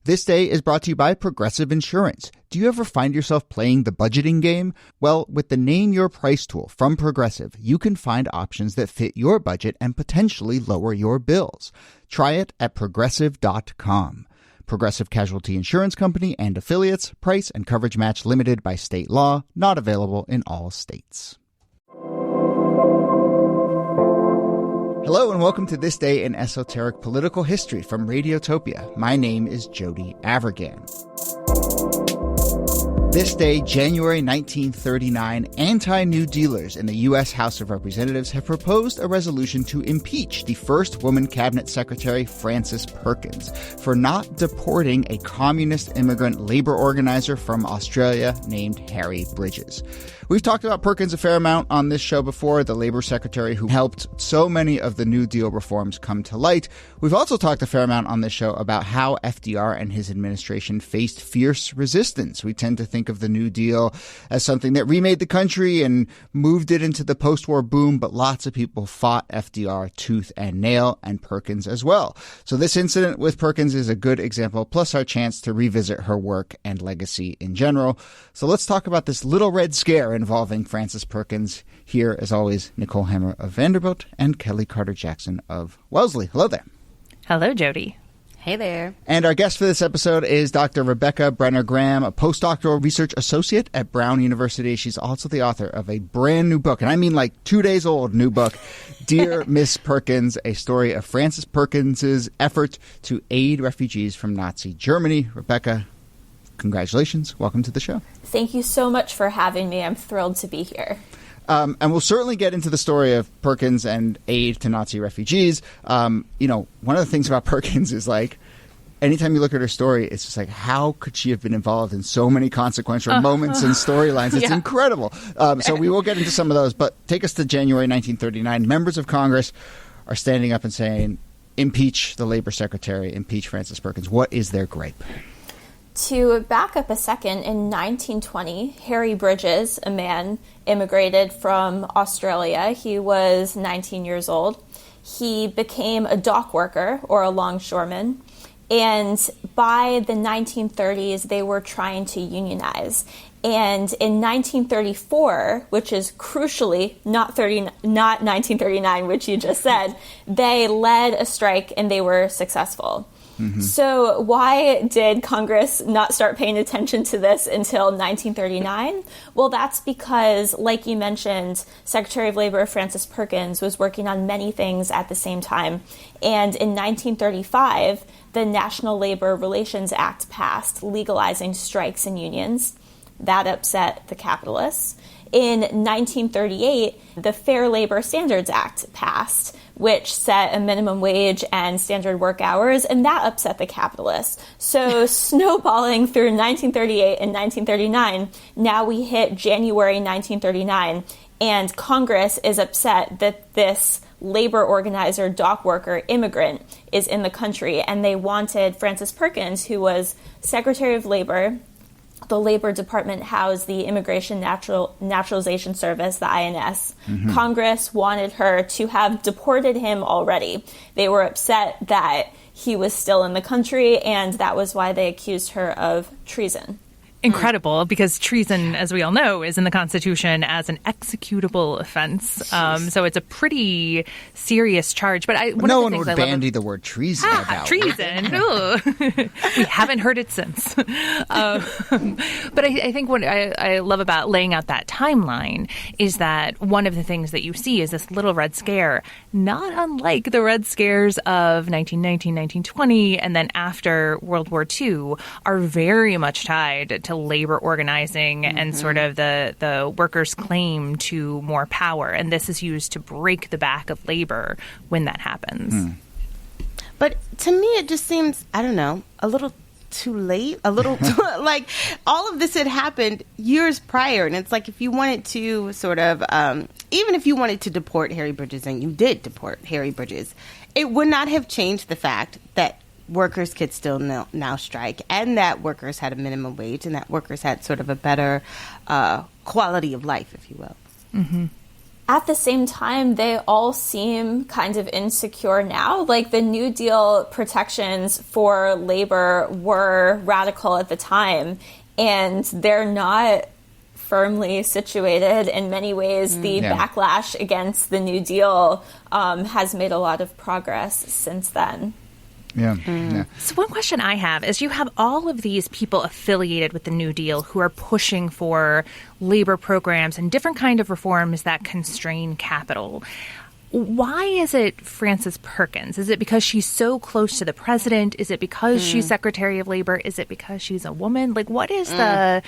This day is brought to you by Progressive Insurance. Do you ever find yourself playing the budgeting game? Well, with the Name Your Price tool from Progressive, you can find options that fit your budget and potentially lower your bills. Try it at Progressive.com. Progressive Casualty Insurance Company and affiliates. Price and coverage match limited by state law. Not available in all states. Hello and welcome to This Day in Esoteric Political History from Radiotopia. My name is Jody Avergan. This day, January 1939, anti-New Dealers in the U.S. House of Representatives have proposed a resolution to impeach the first woman cabinet secretary, Frances Perkins, for not deporting a communist immigrant labor organizer from Australia named Harry Bridges. We've talked about Perkins a fair amount on this show before, the labor secretary who helped so many of the New Deal reforms come to light. We've also talked a fair amount on this show about how FDR and his administration faced fierce resistance. We tend to think of the New Deal as something that remade the country and moved it into the post-war boom, but lots of people fought FDR tooth and nail, and Perkins as well. So this incident with Perkins is a good example, plus our chance to revisit her work and legacy in general. So let's talk about this little red scare involving Frances Perkins. Here, as always, Nicole Hammer of Vanderbilt and Kellie Carter-Jackson of Wellesley. Hello there. Hello, Jody. Hey there. And our guest for this episode is Dr. Rebecca Brenner Graham, a postdoctoral research associate at Brown University. She's also the author of a brand new book, and I mean like 2 days old new book, Dear Miss Perkins, a story of Frances Perkins's effort to aid refugees from Nazi Germany. Rebecca, congratulations. Welcome to the show. Thank you so much for having me. I'm thrilled to be here. And we'll certainly get into the story of Perkins and aid to Nazi refugees. One of the things about Perkins is like, anytime you look at her story, it's just like, how could she have been involved in so many consequential moments and storylines? It's incredible. So we will get into some of those, but take us to January 1939. Members of Congress are standing up and saying, impeach the labor secretary, impeach Frances Perkins. What is their gripe? To back up a second, in 1920, Harry Bridges, a man, immigrated from Australia. He was 19 years old. He became a dock worker or a longshoreman. And by the 1930s, they were trying to unionize. And in 1934, which is crucially not 1939, which you just said, they led a strike and they were successful. Mm-hmm. So why did Congress not start paying attention to this until 1939? Well, that's because, like you mentioned, Secretary of Labor Frances Perkins was working on many things at the same time. And in 1935, the National Labor Relations Act passed, legalizing strikes and unions. That upset the capitalists. In 1938, the Fair Labor Standards Act passed, which set a minimum wage and standard work hours, and that upset the capitalists. So snowballing through 1938 and 1939, now we hit January 1939, and Congress is upset that this labor organizer, dock worker, immigrant is in the country, and they wanted Frances Perkins, who was Secretary of Labor. The Labor Department housed the Immigration Naturalization Service, the INS. Mm-hmm. Congress wanted her to have deported him already. They were upset that he was still in the country, and that was why they accused her of treason. Incredible, because treason, as we all know, is in the Constitution as an executable offense. So it's a pretty serious charge. But no one would bandy the word treason about. Treason. We haven't heard it since. But I think what I love about laying out that timeline is that one of the things that you see is this little red scare, not unlike the red scares of 1919, 1920, and then after World War II, are very much tied to labor organizing and sort of the workers' claim to more power. And this is used to break the back of labor when that happens. But to me, it just seems, I don't know, a little too late, a little like all of this had happened years prior. And it's like, if you wanted to sort of, even if you wanted to deport Harry Bridges, and you did deport Harry Bridges, it would not have changed the fact that workers could still now strike, and that workers had a minimum wage, and that workers had sort of a better quality of life, if you will. Mm-hmm. At the same time, they all seem kind of insecure now. Like, the New Deal protections for labor were radical at the time, and they're not firmly situated in many ways. The backlash against the New Deal has made a lot of progress since then. Yeah. So one question I have is, you have all of these people affiliated with the New Deal who are pushing for labor programs and different kind of reforms that constrain capital. Why is it Frances Perkins? Is it because she's so close to the president? Is it because she's Secretary of Labor? Is it because she's a woman? Like, what is the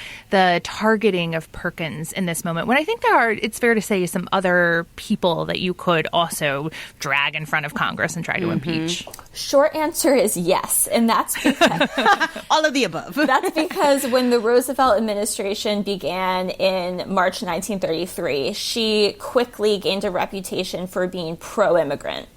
targeting of Perkins in this moment? When I think there are, it's fair to say, some other people that you could also drag in front of Congress and try to impeach. Short answer is yes, and that's because all of the above. That's because when the Roosevelt administration began in March 1933, she quickly gained a reputation for being pro-immigrant.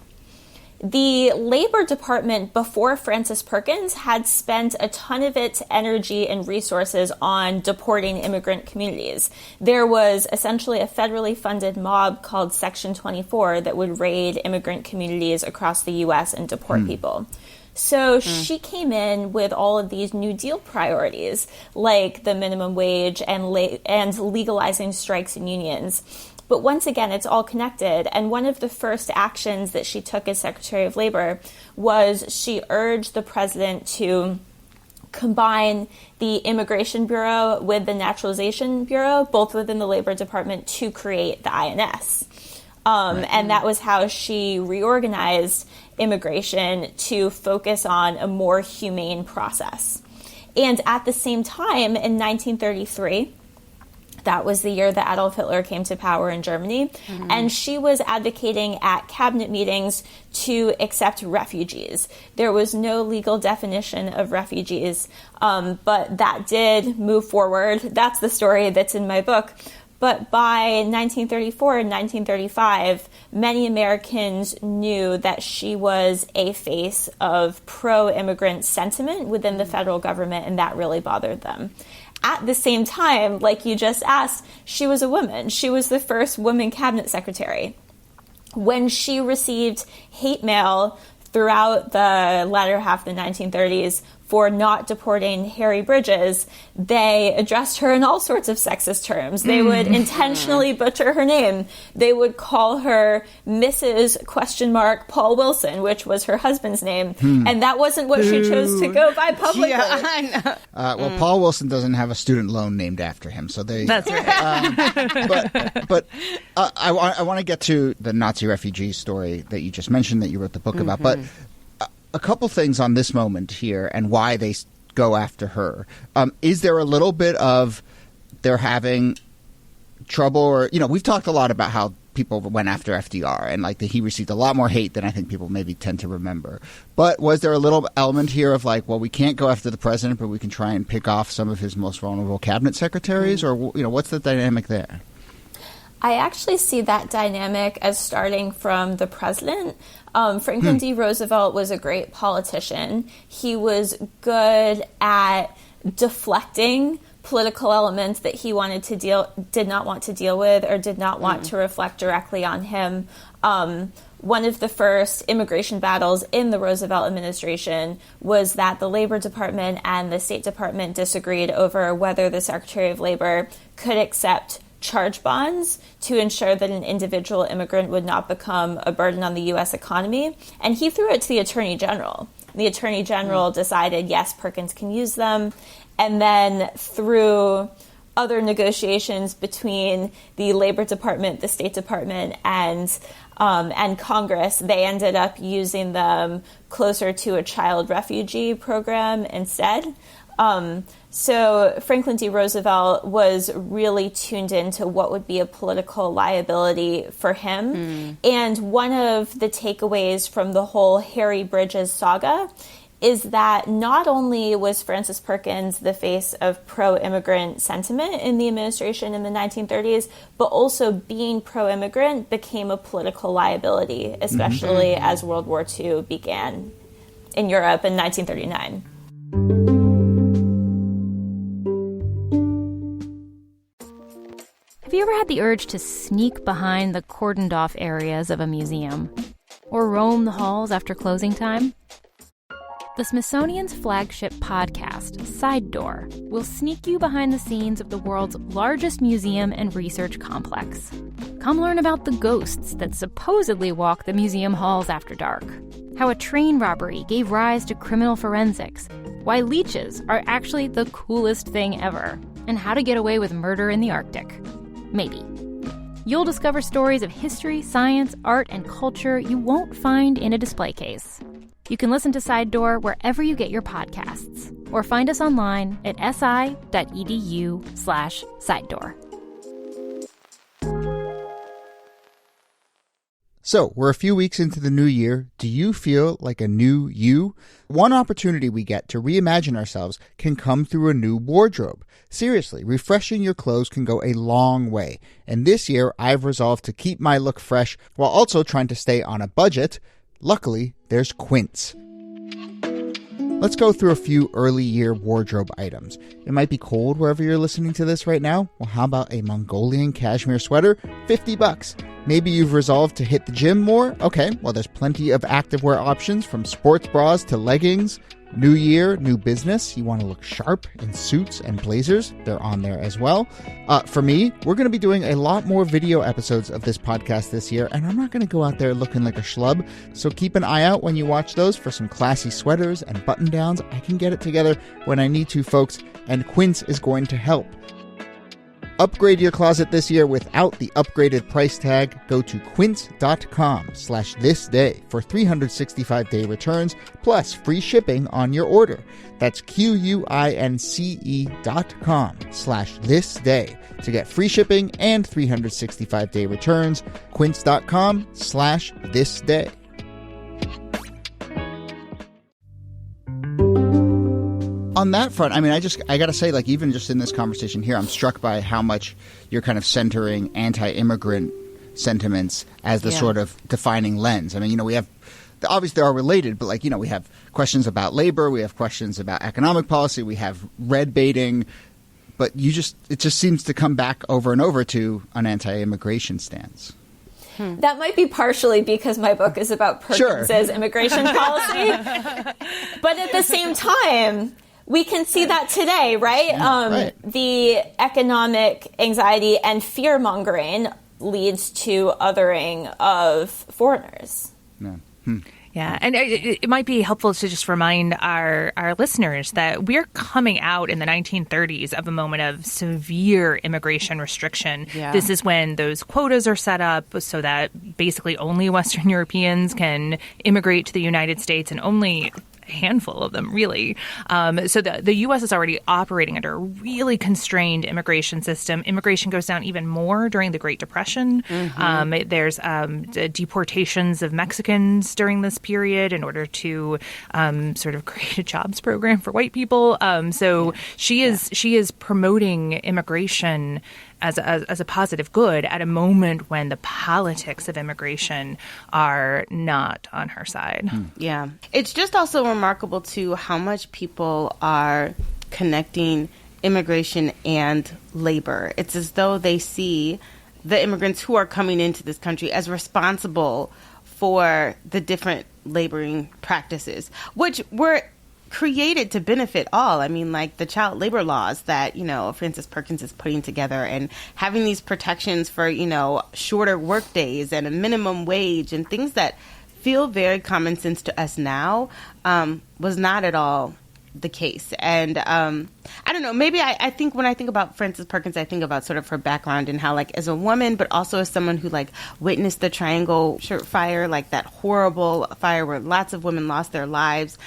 The Labor Department before Frances Perkins had spent a ton of its energy and resources on deporting immigrant communities. There was essentially a federally funded mob called Section 24 that would raid immigrant communities across the U.S. and deport people. So she came in with all of these New Deal priorities, like the minimum wage and legalizing strikes and unions. But once again, it's all connected. And one of the first actions that she took as Secretary of Labor was she urged the president to combine the Immigration Bureau with the Naturalization Bureau, both within the Labor Department, to create the INS. And that was how she reorganized immigration to focus on a more humane process. And at the same time, in 1933, that was the year that Adolf Hitler came to power in Germany. And she was advocating at cabinet meetings to accept refugees. There was no legal definition of refugees, but that did move forward. That's the story that's in my book. But by 1934 and 1935, many Americans knew that she was a face of pro-immigrant sentiment within the federal government, and that really bothered them. At the same time, like you just asked, she was a woman. She was the first woman cabinet secretary. When she received hate mail throughout the latter half of the 1930s for not deporting Harry Bridges, they addressed her in all sorts of sexist terms. They would intentionally butcher her name. They would call her Mrs. Paul Wilson, which was her husband's name. And that wasn't what she chose to go by publicly. Yeah, I know. Well, Paul Wilson doesn't have a student loan named after him, so there you That's go. right. But I want to get to the Nazi refugee story that you just mentioned that you wrote the book about. But a couple things on this moment here and why they go after her. Is there a little bit of they're having trouble, or, we've talked a lot about how people went after FDR and like that he received a lot more hate than I think people maybe tend to remember. But was there a little element here of like, well, we can't go after the president, but we can try and pick off some of his most vulnerable cabinet secretaries, or, what's the dynamic there? I actually see that dynamic as starting from the president. Franklin D. Roosevelt was a great politician. He was good at deflecting political elements that he did not want to deal with or did not want to reflect directly on him. One of the first immigration battles in the Roosevelt administration was that the Labor Department and the State Department disagreed over whether the Secretary of Labor could accept charge bonds to ensure that an individual immigrant would not become a burden on the U.S. economy. And he threw it to the Attorney General. The Attorney General decided, yes, Perkins can use them. And then through other negotiations between the Labor Department, the State Department, and Congress, they ended up using them closer to a child refugee program instead. So Franklin D. Roosevelt was really tuned into what would be a political liability for him. And one of the takeaways from the whole Harry Bridges saga is that not only was Frances Perkins the face of pro-immigrant sentiment in the administration in the 1930s, but also being pro-immigrant became a political liability, especially as World War II began in Europe in 1939. Have you ever had the urge to sneak behind the cordoned-off areas of a museum? Or roam the halls after closing time? The Smithsonian's flagship podcast, Side Door, will sneak you behind the scenes of the world's largest museum and research complex. Come learn about the ghosts that supposedly walk the museum halls after dark, how a train robbery gave rise to criminal forensics, why leeches are actually the coolest thing ever, and how to get away with murder in the Arctic. Maybe. You'll discover stories of history, science, art, and culture you won't find in a display case. You can listen to Side Door wherever you get your podcasts, or find us online at si.edu/sidedoor. So, we're a few weeks into the new year. Do you feel like a new you? One opportunity we get to reimagine ourselves can come through a new wardrobe. Seriously, refreshing your clothes can go a long way. And this year, I've resolved to keep my look fresh while also trying to stay on a budget. Luckily, there's Quince. Let's go through a few early year wardrobe items. It might be cold wherever you're listening to this right now. Well, how about a Mongolian cashmere sweater? $50. Maybe you've resolved to hit the gym more? Okay, well, there's plenty of activewear options from sports bras to leggings. New year, new business. You want to look sharp in suits and blazers. They're on there as well. For me, we're going to be doing a lot more video episodes of this podcast this year, and I'm not going to go out there looking like a schlub. So keep an eye out when you watch those for some classy sweaters and button-downs. I can get it together when I need to, folks, and Quince is going to help. Upgrade your closet this year without the upgraded price tag. Go to quince.com/thisday for 365-day returns plus free shipping on your order. That's QUINCE.com/thisday to get free shipping and 365-day returns. Quince.com/thisday. On that front, I mean, I got to say, like, even just in this conversation here, I'm struck by how much you're kind of centering anti-immigrant sentiments as the sort of defining lens. I mean, you know, we have, obviously they are related, but, like, you know, we have questions about labor, we have questions about economic policy, we have red baiting, but it just seems to come back over and over to an anti-immigration stance. That might be partially because my book is about Perkins's immigration policy. But at the same time, we can see that today, right? Right. The economic anxiety and fear-mongering leads to othering of foreigners. Yeah. Yeah, and it might be helpful to just remind our listeners that we're coming out in the 1930s of a moment of severe immigration restriction. Yeah. This is when those quotas are set up so that basically only Western Europeans can immigrate to the United States, and only a handful of them, really. So the U.S. is already operating under a really constrained immigration system. Immigration goes down even more during the Great Depression. Mm-hmm. There's deportations of Mexicans during this period in order to sort of create a jobs program for white people. She is promoting immigration as a positive good at a moment when the politics of immigration are not on her side. Yeah. It's just also remarkable, too, how much people are connecting immigration and labor. It's as though they see the immigrants who are coming into this country as responsible for the different laboring practices, which were created to benefit all. I mean, like the child labor laws that, you know, Frances Perkins is putting together, and having these protections for, you know, shorter work days and a minimum wage and things that feel very common sense to us now, was not at all the case. And I don't know, maybe I think when I think about Frances Perkins, I think about sort of her background and how, like, as a woman, but also as someone who, like, witnessed the Triangle Shirt fire, like that horrible fire where lots of women lost their lives.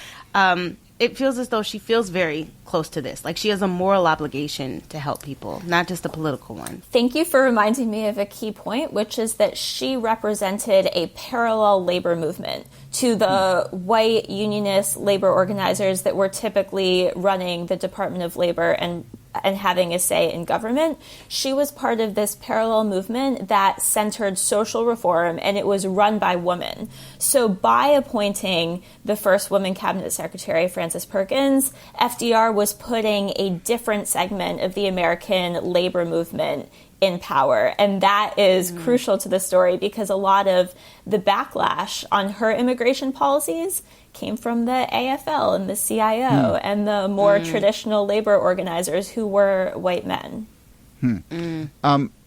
It feels as though she feels very close to this. Like, she has a moral obligation to help people, not just a political one. Thank you for reminding me of a key point, which is that she represented a parallel labor movement to the white unionist labor organizers that were typically running the Department of Labor and having a say in government. She was part of this parallel movement that centered social reform, and it was run by women. So by appointing the first woman cabinet secretary, Frances Perkins, FDR was putting a different segment of the American labor movement in power. And that is crucial to the story because a lot of the backlash on her immigration policies came from the AFL and the CIO and the more traditional labor organizers who were white men.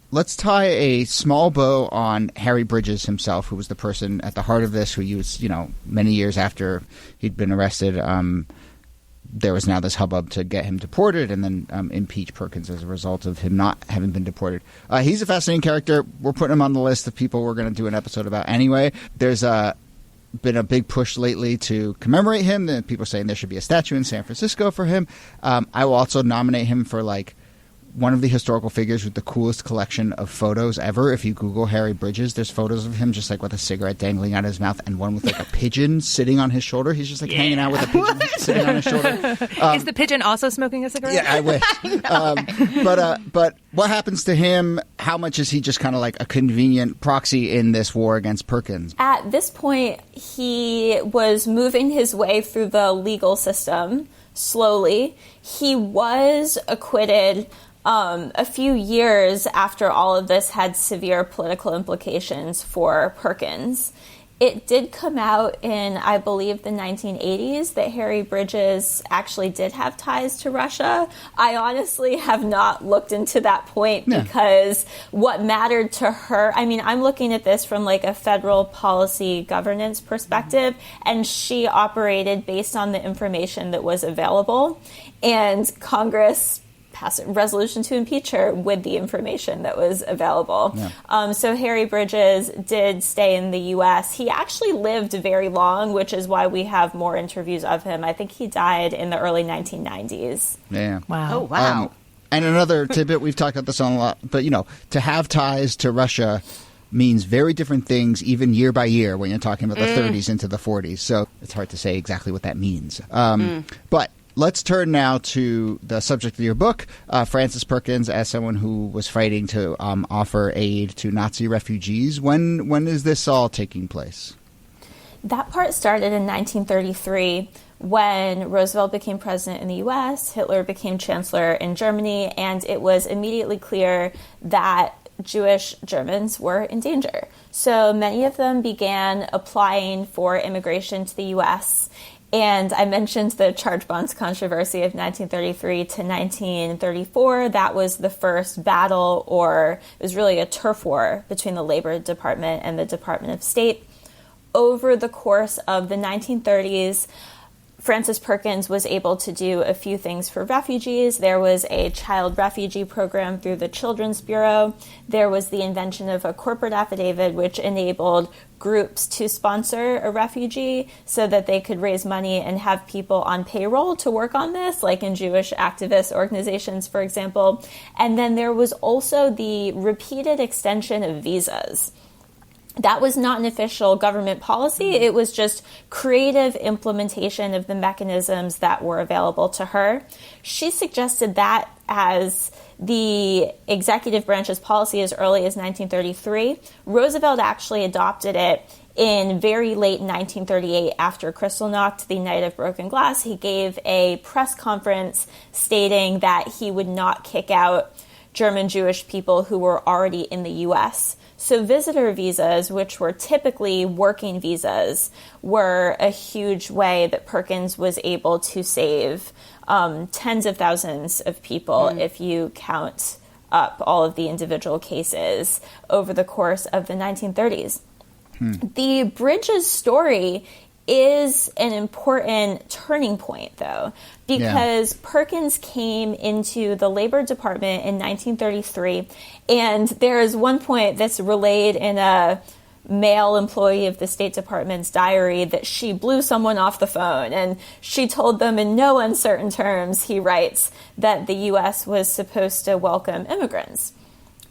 Let's tie a small bow on Harry Bridges himself, who was the person at the heart of this, who used, many years after he'd been arrested, there was now this hubbub to get him deported and then impeach Perkins as a result of him not having been deported. He's a fascinating character. We're putting him on the list of people we're going to do an episode about anyway. There's been a big push lately to commemorate him. People are saying there should be a statue in San Francisco for him. I will also nominate him for one of the historical figures with the coolest collection of photos ever. If you Google Harry Bridges, there's photos of him just with a cigarette dangling out of his mouth and one with a pigeon sitting on his shoulder. He's just hanging out with a pigeon sitting on his shoulder. Is the pigeon also smoking a cigarette? Yeah, I wish. But what happens to him? How much is he just kind of a convenient proxy in this war against Perkins? At this point, he was moving his way through the legal system slowly. He was acquitted a few years after all of this had severe political implications for Perkins. It did come out in, I believe, the 1980s that Harry Bridges actually did have ties to Russia. I honestly have not looked into that point because what mattered to her, I'm looking at this from a federal policy governance perspective, and she operated based on the information that was available, and Congress pass a resolution to impeach her with the information that was available. Yeah. So Harry Bridges did stay in the U.S. He actually lived very long, which is why we have more interviews of him. I think he died in the early 1990s. Yeah. Wow. Oh, wow. And another tidbit, we've talked about this on a lot, but, to have ties to Russia means very different things even year by year when you're talking about the 30s into the 40s. So it's hard to say exactly what that means. But let's turn now to the subject of your book, Frances Perkins, as someone who was fighting to offer aid to Nazi refugees. When is this all taking place? That part started in 1933 when Roosevelt became president in the U.S., Hitler became chancellor in Germany, and it was immediately clear that Jewish Germans were in danger. So many of them began applying for immigration to the U.S., and I mentioned the charge bonds controversy of 1933 to 1934. That was the first battle, or it was really a turf war between the Labor Department and the Department of State. Over the course of the 1930s, Frances Perkins was able to do a few things for refugees. There was a child refugee program through the Children's Bureau. There was the invention of a corporate affidavit, which enabled groups to sponsor a refugee so that they could raise money and have people on payroll to work on this, like in Jewish activist organizations, for example. And then there was also the repeated extension of visas. That was not an official government policy. It was just creative implementation of the mechanisms that were available to her. She suggested that as the executive branch's policy as early as 1933. Roosevelt actually adopted it in very late 1938 after Kristallnacht, the night of broken glass. He gave a press conference stating that he would not kick out German Jewish people who were already in the U.S. So visitor visas, which were typically working visas, were a huge way that Perkins was able to save tens of thousands of people if you count up all of the individual cases over the course of the 1930s. The Bridges story is an important turning point, though, because Perkins came into the Labor Department in 1933, and there is one point that's relayed in a male employee of the State Department's diary that she blew someone off the phone, and she told them in no uncertain terms, he writes, that the U.S. was supposed to welcome immigrants.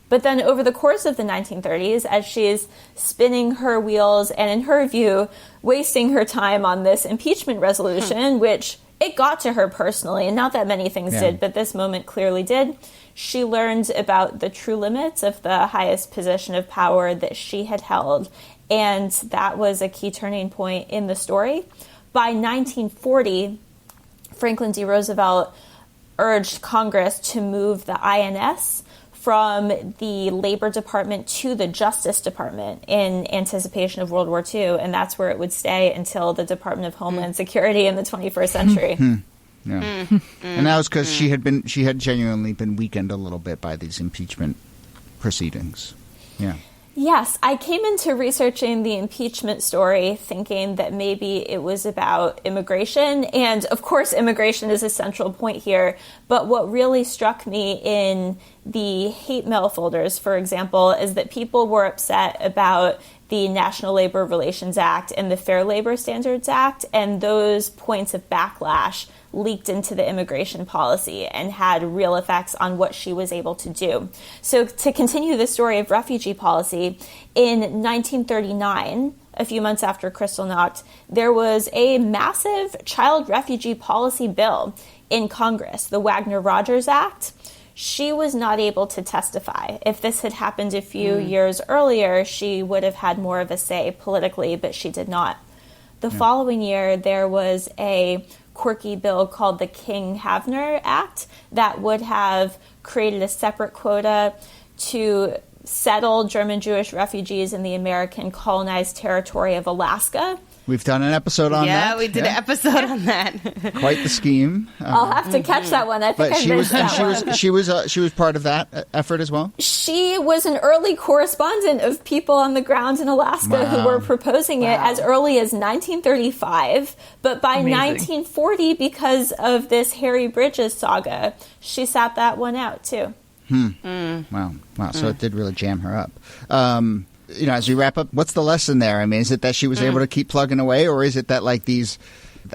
But then over the course of the 1930s, as she's spinning her wheels and, in her view, wasting her time on this impeachment resolution, which it got to her personally, and not that many things did, but this moment clearly did, she learned about the true limits of the highest position of power that she had held, and that was a key turning point in the story. By 1940, Franklin D. Roosevelt urged Congress to move the INS from the Labor Department to the Justice Department in anticipation of World War II, and that's where it would stay until the Department of Homeland Security in the 21st century. Yeah. And that was because she had genuinely been weakened a little bit by these impeachment proceedings. Yeah. Yes, I came into researching the impeachment story thinking that maybe it was about immigration. And of course, immigration is a central point here. But what really struck me in the hate mail folders, for example, is that people were upset about the National Labor Relations Act and the Fair Labor Standards Act. And those points of backlash leaked into the immigration policy and had real effects on what she was able to do. So to continue the story of refugee policy, in 1939, a few months after Kristallnacht, there was a massive child refugee policy bill in Congress, the Wagner-Rogers Act. She was not able to testify. If this had happened a few years earlier, she would have had more of a say politically, but she did not. The following year, there was a quirky bill called the King-Havner Act that would have created a separate quota to settle German Jewish refugees in the American colonized territory of Alaska. We've done an episode on that. Yeah, we did an episode on that. Quite the scheme. I'll have to catch that one. I think I missed that one. She was part of that effort as well? She was an early correspondent of people on the ground in Alaska who were proposing it as early as 1935. But by 1940, because of this Harry Bridges saga, she sat that one out too. Wow. So it did really jam her up. As we wrap up, what's the lesson there? I mean, is it that she was able to keep plugging away, or is it that like these,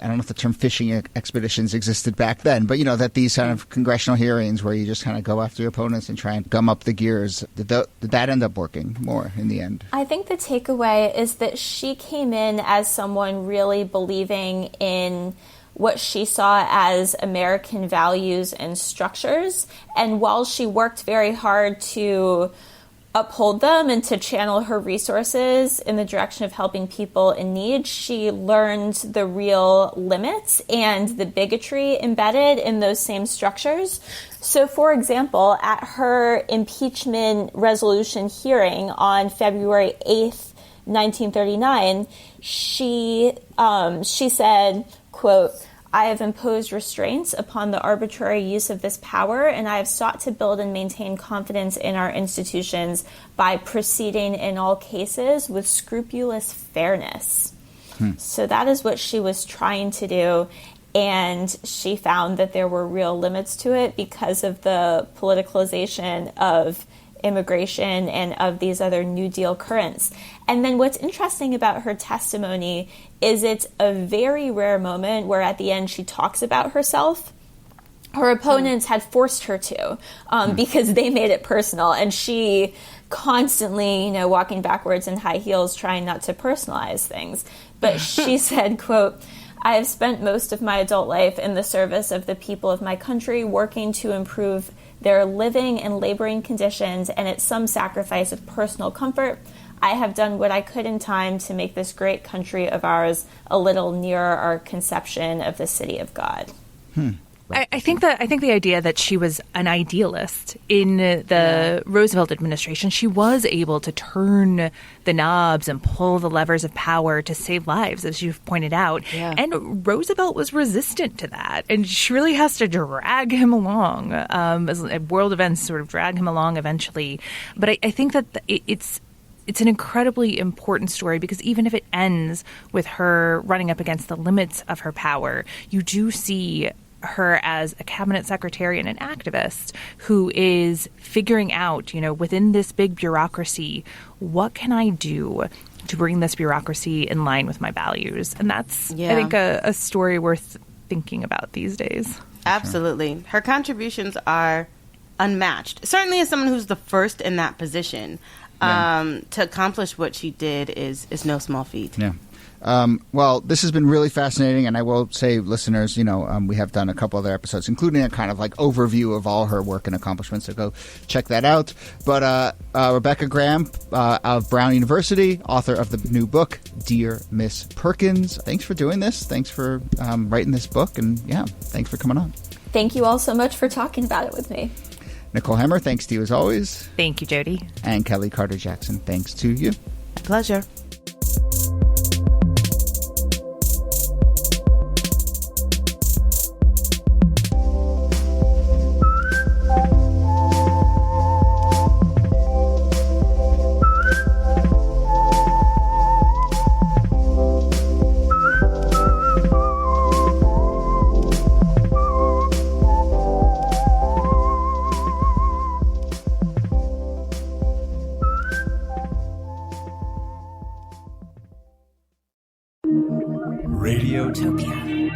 I don't know if the term fishing expeditions existed back then, but that these kind of congressional hearings where you just kind of go after your opponents and try and gum up the gears, did that end up working more in the end? I think the takeaway is that she came in as someone really believing in what she saw as American values and structures. And while she worked very hard to uphold them and to channel her resources in the direction of helping people in need, she learned the real limits and the bigotry embedded in those same structures. So, for example, at her impeachment resolution hearing on February 8th, 1939, she said, quote, "I have imposed restraints upon the arbitrary use of this power, and I have sought to build and maintain confidence in our institutions by proceeding in all cases with scrupulous fairness." So that is what she was trying to do, and she found that there were real limits to it because of the politicalization of immigration and of these other New Deal currents. And then what's interesting about her testimony is it's a very rare moment where at the end she talks about herself. Her opponents had forced her to because they made it personal, and she constantly, walking backwards in high heels, trying not to personalize things. But she said, quote, "I have spent most of my adult life in the service of the people of my country, working to improve their living and laboring conditions, and at some sacrifice of personal comfort, I have done what I could in time to make this great country of ours a little nearer our conception of the city of God." I think the idea that she was an idealist in the Roosevelt administration, she was able to turn the knobs and pull the levers of power to save lives, as you've pointed out. Yeah. And Roosevelt was resistant to that. And she really has to drag him along, as world events sort of drag him along eventually. But I think that it's an incredibly important story because even if it ends with her running up against the limits of her power, you do see her as a cabinet secretary and an activist who is figuring out, within this big bureaucracy, what can I do to bring this bureaucracy in line with my values? And that's, I think, a story worth thinking about these days. Absolutely. Her contributions are unmatched. Certainly as someone who's the first in that position, to accomplish what she did is no small feat. Yeah. Well, this has been really fascinating, and I will say, listeners, we have done a couple other episodes, including a kind of like overview of all her work and accomplishments, so go check that out. But Rebecca Graham of Brown University, author of the new book, Dear Miss Perkins, thanks for doing this. Thanks for writing this book, and thanks for coming on. Thank you all so much for talking about it with me. Nicole Hammer, thanks to you as always. Thank you, Jody. And Kellie Carter-Jackson, thanks to you. Pleasure. Radiotopia.